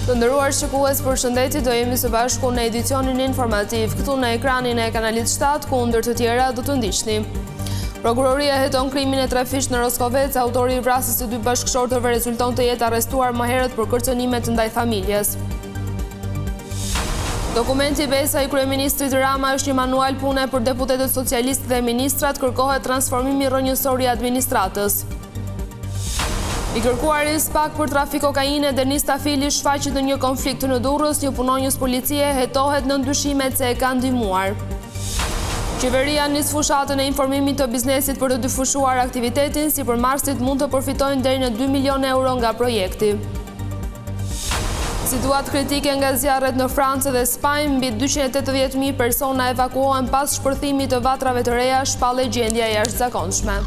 Të nderuar shikues, përshëndetje, do jemi së bashku në edicionin informativ këtu në ekranin e kanalit 7, ku ndër të tjera do të ndiqni. Prokuroria heton krimin e trafisht në Roskovec, autori i vrasjes së 2 bashkëshortëve rezulton të jetë arrestuar më herët për kërcënimet ndaj familjes. Dokumenti Besa i kryeministrit Rama është një manual pune për deputetët socialistë dhe ministrat, kërkohet transformimi rrënjësor i administratës. I kërkuari SPAK për trafik kokaine, Denis Tafili shfaqet në një konflikt në Durrës, një punonjës policie hetohet në ndyshimet se e ka ndihmuar. Qeveria nis fushatën e informimit të biznesit për të dyfushuar aktivitetin, sipërmarrësit mund të përfitojnë deri në 2 milionë euro nga projekti. Situatë kritike nga zjarret në Francë dhe Spanjë, mbi 280.000 persona evakuohen pas shpërthimit të vatrave të reja, shpallë gjendja e jashtëzakonshme.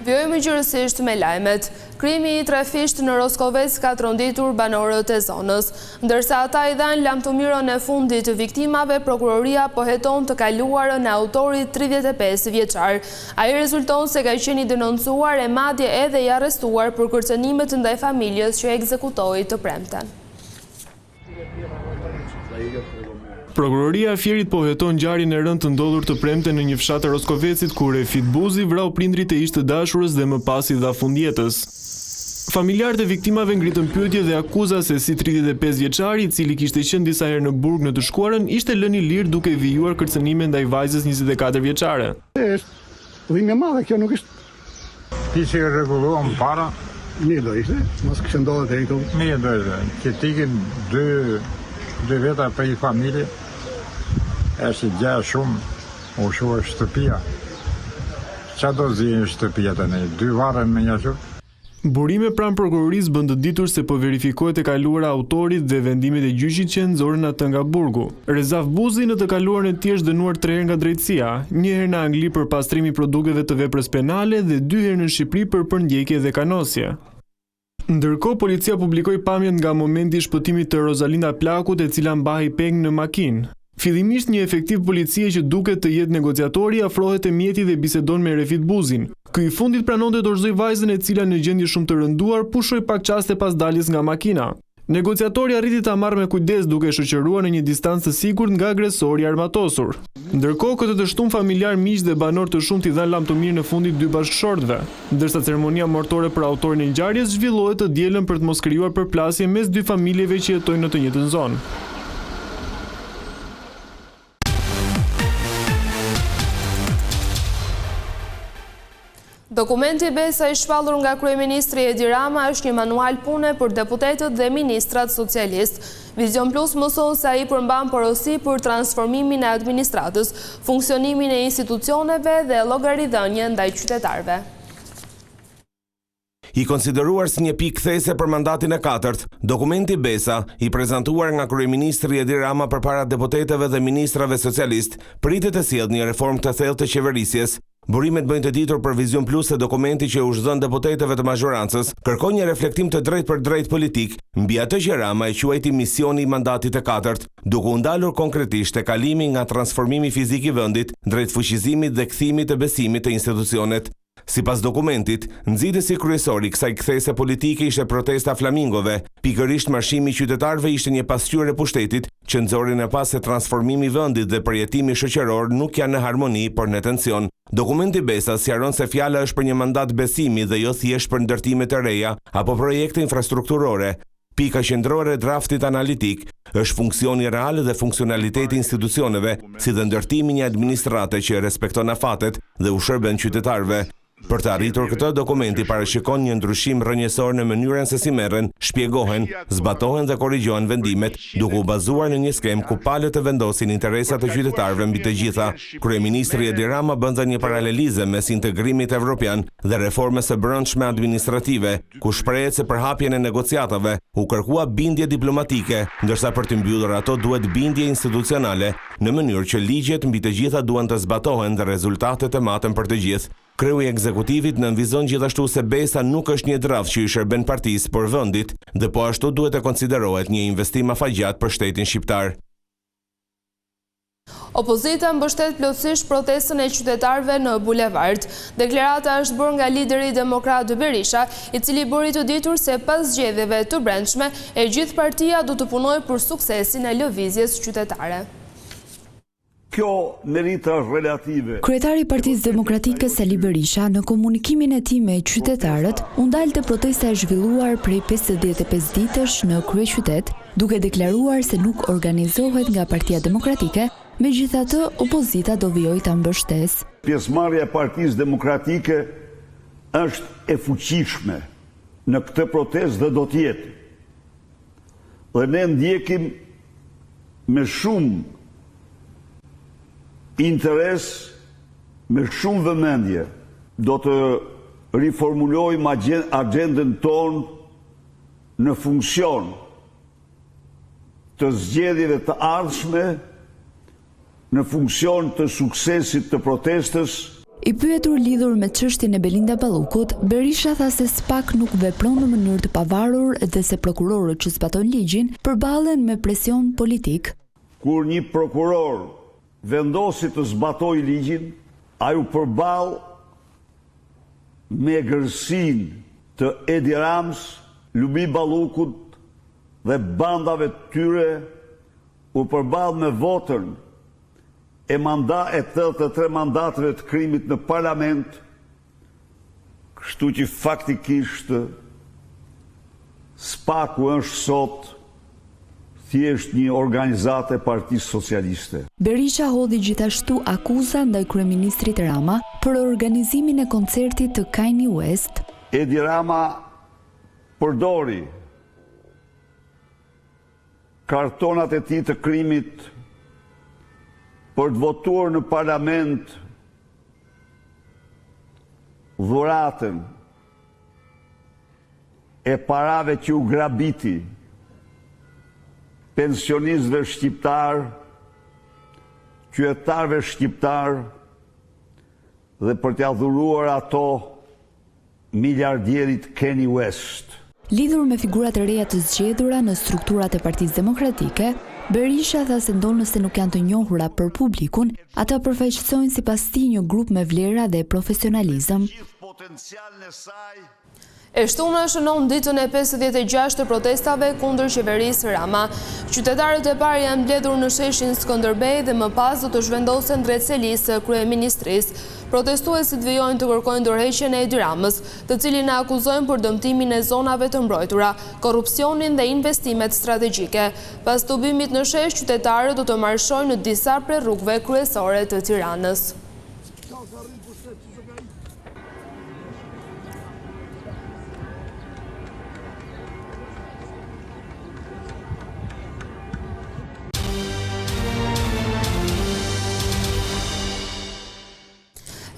Vjojmë gjërësisht me lajmet. Krimi i trafisht në Roskovec ka tronditur banorët e zonës. Ndërsa ata i dhanë lamtumiron e fundit të viktimave, prokuroria po heton të kaluarën e autorit 35 vjeçar. Ai rezulton se ka qenë i denoncuar e madje edhe i arrestuar për kërcënimet ndaj familjes që ekzekutoi të premten. Prokuroria e Fierit po heton ngjarjen e rëndë të ndodhur të premten në një fshat të Roskovecit ku Refit Buzi vrau prindrit e ish të dashurës dhe më pas i dha fundjetës. Familjarët e viktimave ngritën pyetje dhe akuza se si 35 vjeçari, i cili kishte qenë disa herë në burg në të shkuarën, ishte lënë i lirë duke vijuar kërcënime ndaj vajzës 24 vjeçare. Është dhimbje e madhe, kjo nuk është. Ti që rregulluam para, mirë do ishte, mos kishte ndodhur deri këtu. mirë do ishte. Që tikin dy veta për i familje, është i gja shumë, u shuar shtëpia. Qa do zinë shtëpia të ne? 2 varën me një shumë? Burime pranë prokurorisë bën të ditur se po verifikohet e kaluara autorit dhe vendimet e gjyqit që nxorën atë nga burgu. Rezaf Buzi në të kaluarën e tij është dënuar 3 herë nga drejtësia, 1 herë në Angli për pastrimi produkteve të veprës penale dhe 2 herë në Shqipëri për përndjekje dhe kanosje. Ndërkohë, policia publikoi pamjet nga momenti i shpëtimit të Rosalinda Plakut, e cila mbahej peng në makinë. Fillimisht një efektiv policie që duket të jetë negociatori afrohet te mjeti dhe bisedon me Refit Buzin. Ky i fundit pranonte të dorëzoj vajzën e cila në gjendje shumë të rënduar pushoi pak çaste pas daljes nga makina. Negociatori arriti ta marrë me kujdes duke shoqëruar në një distancë të sigurt nga agresori armatosur. Ndërkohë, këtë të shtunë familjar, miq dhe banor të shumt i dhanë lamtumir në fundit 2 bashkëshortëve, ndërsa ceremonia martore për autorin e ngjarjes zhvillohet të dielën për të mos krijuar përplasje mes 2 familjeve që jetojnë në të njëjtën zonë. Dokumenti Besa i shpallur nga kryeministri Edi Rama është një manual pune për deputetët dhe ministrat socialist. Vizion Plus mëson se ai përmban porosi për transformimin e administratës, funksionimin e institucioneve dhe llogaridhënien ndaj qytetarëve. I konsideruar si një pikë kthese për mandatin e 4, dokumenti Besa, i prezantuar nga kryeministri Edi Rama përpara deputetëve dhe ministrave socialist, pritet të sjellë një reformë të thellë të qeverisjes. Burimet bëjnë të ditur për Vizion Plus se dokumenti që u zhdon deputetëve të mazhorancës kërkon një reflektim të drejtë për drejtë politik mbi atë që Rama e quajti misioni i mandatit të 4, duke u ndalur konkretisht te kalimi nga transformimi fizik i vendit drejt fuqizimit dhe kthimit të besimit të institucionet. Sipas dokumentit, nxitësi kryesor i kësaj kthese politike ishte protesta flamingove, pikërisht marshimi i qytetarëve ishte një pasqyrë e pushtetit që nxorin e pas se transformimi i vendit dhe përjetimi shoqëror nuk janë në harmoni, por në tension. Dokumenti Besa sqaron se fjala është për një mandat besimi dhe jo thjesht për ndërtime të reja apo projekte infrastrukturore. Pika qendrore e draftit analitik është funksioni real dhe funksionaliteti i institucioneve, si dhe ndërtimi një administrate që respekton afatet dhe u shërben qytetarëve. Për të arritur këtë, dokumenti parashikon një ndryshim rrënjësor në mënyrën se si merren, shpjegohen, zbatohen dhe korrigjohen vendimet, duke u bazuar në një skem ku palët të vendosin interesat e qytetarëve mbi të gjitha. Kryeministri Edi Rama bën dhe një paralelizëm mes integrimit evropian dhe reformës së brendshme administrative, ku shprehet se për hapjen e negociatave u kërkua bindje diplomatike, ndërsa për të mbyllur ato duhet bindje institucionale, në mënyrë që ligjet mbi të gjitha duhen të zbatohen dhe rezultatet të maten për të gjithë. Kreu i ekzekutivit nënvizon gjithashtu se Besa nuk është një dradh që i shërben partisë, por vendit, dhe po ashtu duhet të konsiderohet një investim afagjat për shtetin shqiptar. Opozita mbështet plotësisht protestën e qytetarëve në bulevard. Deklarata është bërë nga lideri demokrat Berisha, i cili bëri të ditur se pas zgjedhjeve të brendshme, e gjithë partia do të punojë për suksesin e lëvizjes qytetare. Kjo merita relative. Kryetari i Partisë Demokratike Sali Berisha në komunikimin e tij me qytetarët u ndal te protesta e zhvilluar prej 55 ditësh në kryeqytet, duke deklaruar se nuk organizohet nga Partia Demokratike, megjithatë opozita do vijojë ta mbështesë. Pjesëmarrja e Partisë Demokratike është e fuqishme në këtë protestë dhe do të jetë. Dhe ne ndjekim me shumë interes, me shumë vëmendje, do të riformulojmë agendën tonë në funksion të zgjedhjeve të ardhshme, në funksion të suksesit të protestës. I pyetur lidhur me çështjen e Belinda Ballukut, Berisha tha se SPAK nuk vepron në mënyrë të pavarur dhe se prokurorët që zbatojnë ligjin përballen me presion politik. Kur një prokuror vendosi të zbatojë ligjin, ai u përball me gërsinë të Edi Rams, Lumi Ballukut dhe bandave të tyre, u përball me votën e 83 mandateve të krimit në parlament, kështu që faktikisht SPAK-u është sot thjesht një organizate e Partisë Socialiste. Berisha hodhi gjithashtu akuza ndaj kryeministrit Rama për organizimin e koncertit të Kanye West. Edi Rama përdori kartonat e tij të krimit për të votuar në parlament dhuratën e parave që u grabiti pensionistëve shqiptar, qytetarëve shqiptar dhe për t'ia dhuruar ato miliardierit Kanye West. Lidhur me figurat e reja të zgjedhura në strukturat e Partisë Demokratike, Berisha tha se ndonë nëse nuk janë të njohura për publikun, ata përfaqësojnë sipas tij një grup me vlera dhe profesionalizëm. E shtuna shënon ditën e 56 të protestave kundër qeverisë Rama. Qytetarët e parë janë mbledhur në sheshin Skënderbej dhe më pas do të zhvendosen drejt selisë së kryeministrisë. Protestuesit vijojnë të kërkojnë dorëheqjen e Edi Ramës, të cilin e akuzojnë për dëmtimin e zonave të mbrojtura, korrupsionin dhe investimet strategjike. Pas tubimit në shesh, qytetarët do të marshojnë në disa prej rrugëve kryesore të Tiranës.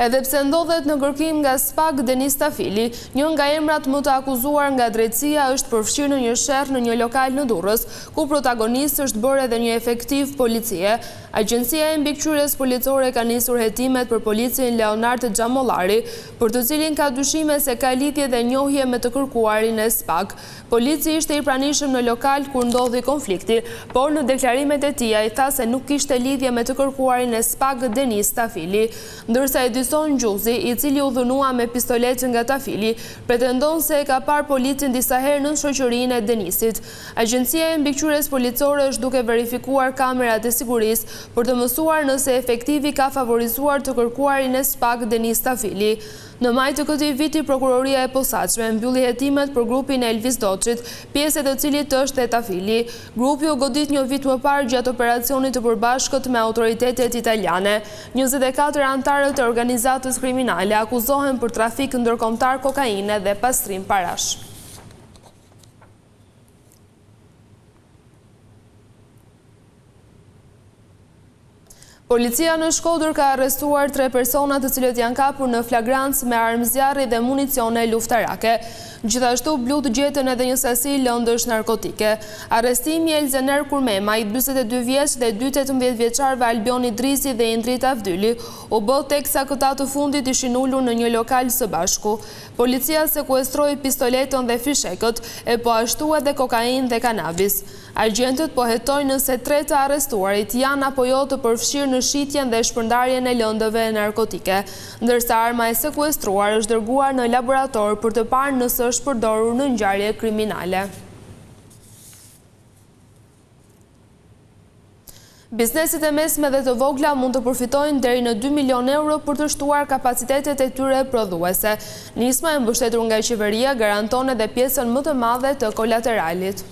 Edhe pse ndodhet në kërkim nga SPAK, Denis Tafili, një nga emrat më të akuzuar nga drejtësia, është përfshirë në një sherr në një lokal në Durrës, ku protagonist është bërë edhe një efektiv policie. Agjencia e mbikëqyrjes policore ka nisur hetimet për policin Leonard Xhamollari, për të cilin ka dyshime se ka lidhje dhe njohje me të kërkuarin e SPAK. Polici ishte i pranishëm në lokal kur ndodhi konflikti, por në deklarimet e tij ai tha se nuk kishte lidhje me të kërkuarin e SPAK Denis Tafili, ndërsa Edison Gjuzi, i cili u dhunua me pistolet nga Tafili, pretendon se e ka parë policin disa herë në shoqërinë e Denisit. Agjencia e mbikëqyrjes policore është duke verifikuar kamerat e sigurisë për të mësuar nëse efektivi ka favorizuar të kërkuarin e SPAK Denis Tafili. Në maj të këtij viti, prokuroria e posaçme mbylli hetimet për grupin e Elvis Doçit, pjesë e të cilit është e Tafili. Grupi u godit një vit më parë gjatë operacionit të përbashkët me autoritetet italiane. 24 anëtarët e organizatës kriminale akuzohen për trafik ndërkombëtar kokaine dhe pastrim parash. Policia në Shkodër ka arrestuar 3 persona të cilët janë kapur në flagrancë me armë zjarri dhe municione luftarake. Gjithashtu blut gjetën edhe një sasi lëndësh narkotike. Arrestimi Elzener Kurmemaj, 42 vjeç dhe 18 vjeçarve Albioni Drisi dhe Indrit Avdyli u bë teksa këta të fundit ishin ulur në një lokal së bashku. Policia sekuestroi pistoletën dhe fishekët, e po ashtu edhe kokainë dhe kanabis. Agjentët po hetojnë nëse 3 të arrestuarit janë apo jo të përfshirë në shitjen dhe shpërndarjen e lëndëve narkotike, ndërsa arma e sekuestruar është dërguar në laborator për të parë nëse është përdorur në ngjarje kriminale. Bizneset e mesme dhe të vogla mund të përfitojnë deri në 2 milion euro për të shtuar kapacitetet e tyre prodhuese. Nisma e mbështetur nga qeveria garanton edhe pjesën më të madhe të kolateralit.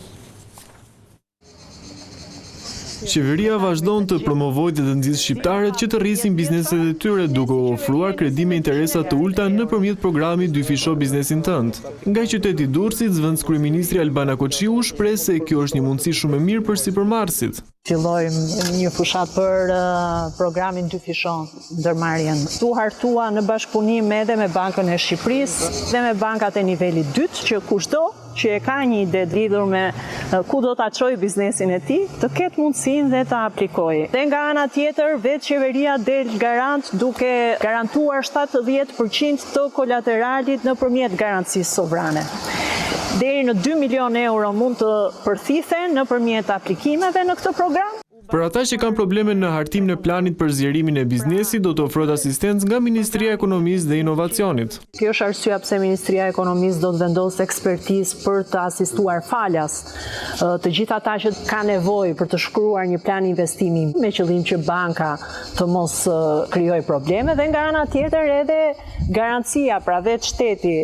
Qeveria vazhdon të promovojë dhe të nxjisë shqiptarët që të rrisin bizneset e tyre duke ofruar kredi me interesa të ulta nëpërmjet programit Dyfisho biznesin tënd. Nga qyteti Durrësit, zëvendës kryeministri Albana Koçiu shpreh se kjo është një mundësi shumë e mirë për sipërmarrësit. Fillojmë një fushat për programin Dyfisho ndërmarrjen. Tu hartua në bashkëpunim edhe me Bankën e Shqipërisë dhe me bankat e nivelit 2, që kushdo që e ka një ide lidhur me ku do ta çojë biznesin e tij, të ketë mundësinë dhe ta aplikojë. Dhe nga ana tjetër, vetë qeveria del garant duke garantuar 70% të kolateralit nëpërmjet garancisë sovrane. Deri në 2 milion euro mund të përthithen nëpërmjet aplikimeve në këtë program. Për ata që kanë probleme në hartimin e planit për zgjerimin e biznesit, do të ofrohet asistencë nga Ministria e Ekonomisë dhe Inovacionit. Kjo është arsyeja pse Ministria e Ekonomisë do të vendosë ekspertizë për të asistuar falas të gjithë ata që kanë nevojë për të shkruar një plan investimi me qëllim që banka të mos krijojë probleme, dhe nga ana tjetër edhe garancia, pra vetë shteti,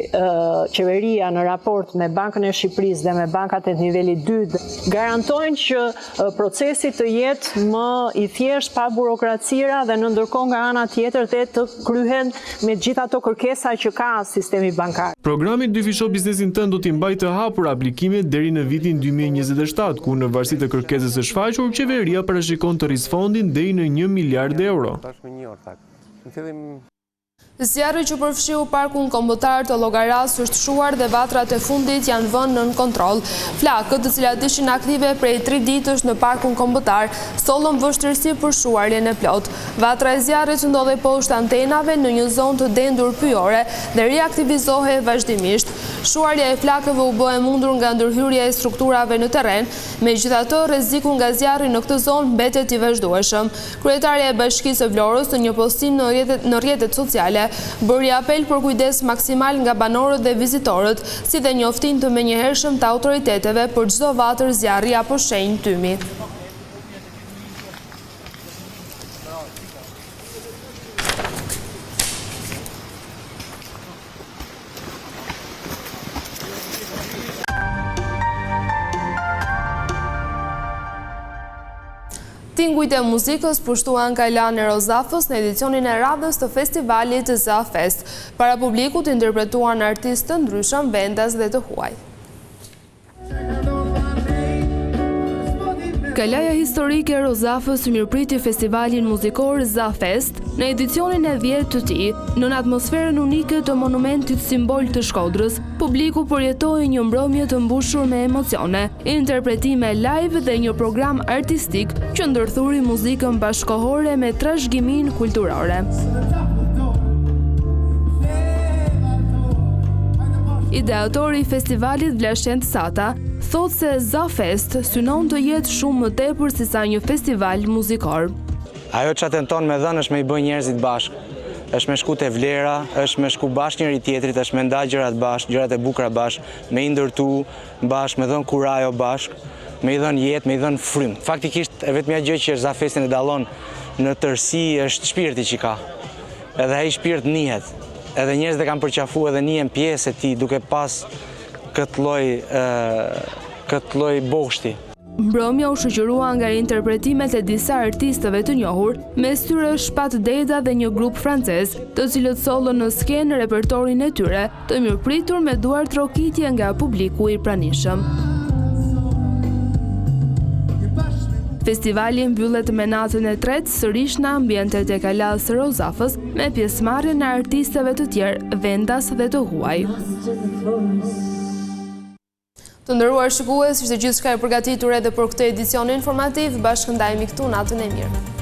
qeveria në raport me Bankën e Shqipërisë dhe me bankat e nivelit 2 garantojnë që procesi të jetë më i thjesht, pa burokracira, dhe në ndërkohë nga ana tjetër dhe të kryhen me gjithë ato kërkesa që ka sistemi bankar. Programi Dyfisho biznesin tënd do t'i mbajë të hapur aplikimet deri në vitin 2027, ku në varësi të kërkesës së shfaqur, qeveria parashikon të rrisë fondin deri në 1 miliard euro. Zjarri që përfshiu parkun kombëtar të Llogaras është shuar dhe vatrat e fundit janë vënë nën kontroll. Flakët, të cilat ishin aktive prej 3 ditësh në parkun kombëtar, sollën vështirësi për shuarjen e plot. Vatra e zjarrit ndodhej poshtë antenave në një zonë të dendur pyjore dhe reaktivizohej vazhdimisht. Shuarja e flakëve u bë e mundur nga ndërhyrja e strukturave në terren, megjithatë rreziku nga zjarri në këtë zonë mbetet i vazhdueshëm. Kryetaria e Bashkisë së Vlorës në një postim në rrjetet sociale bëri apel për kujdes maksimal nga banorët dhe vizitorët, si dhe njoftim të menjëhershëm të autoriteteve për çdo vatër zjarri apo shenjë tymi. Tingujt e muzikës pushtuan nga Elane Rozafës në edicionin e radhës të festivalit ZaFest. Para publikut interpretuan artistë të ndryshëm, vendas dhe të huaj. Kalaja historike e Rozafës mirëpriti festivalin muzikor ZaFest në edicionin e 10 të tij. Në atmosferën unike të monumentit simbol të Shkodrës, publiku përjetoi një mbrëmje të mbushur me emocione, interpretime live dhe një program artistik që ndërthuri muzikën bashkëkohore me trashëgimin kulturore. Ideatori i festivalit Vlashen Sata thot se ZaFest synon të jetë shumë më tepër se sa një festival muzikor. Ajo që tenton me dhënë është me i bëj njerëzit bashkë, është me shku te vlera, është me shku bashkë njëri tjetrit, është me nda gjërat bashkë, gjërat e bukura bashkë, me i ndërtu bashkë, me dhënë kurajo bashkë, me i dhënë jetë, me i dhënë frym. Faktikisht e vetmja gjë që ZaFestin e dallon në tërësi është shpirti që ka. Edhe ai shpirt nihet. Edhe njerëzit e kanë përqafuar edhe njihen pjesë e tij duke pas këtë lloj boshti. Mbrëmja u shoqërua nga interpretimet e disa artistëve të njohur, mes tyre Shpat Deda dhe një grup francez, të cilët sollën në skenë repertorin e tyre, të mirëpritur me duar trokitje nga publiku i pranishëm. Festivali mbyllet me natën e tretë sërish në ambientet e Kalas së Rozafës me pjesëmarrjen e artistëve të tjerë, vendas dhe të huaj. Të nderuar shikues, ishte gjithçka e përgatitur edhe për këtë edicion informativ. Bashkëndajemi këtu, natën e mirë.